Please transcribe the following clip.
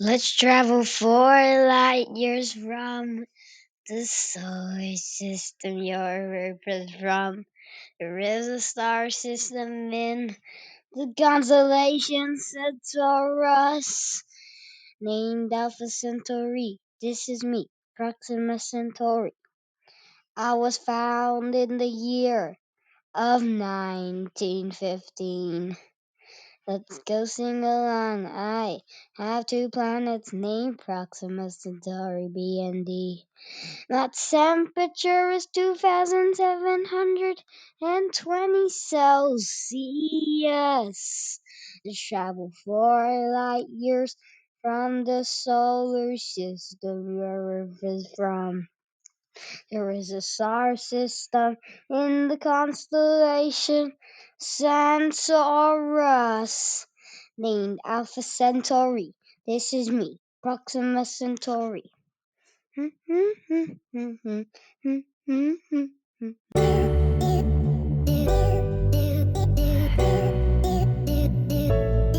Let's travel 4 light years from the solar system you're from. There is a star system in the constellation Centaurus, named Alpha Centauri. This is me, Proxima Centauri. I was found in the year of 1915. Let's go sing along. I have 2 planets named Proxima Centauri B and D. That temperature is 2,720 Celsius. They travel 4 light years from the solar system where Earth is from. There is a star system in the constellation Centaurus, named Alpha Centauri. This is me, Proxima Centauri.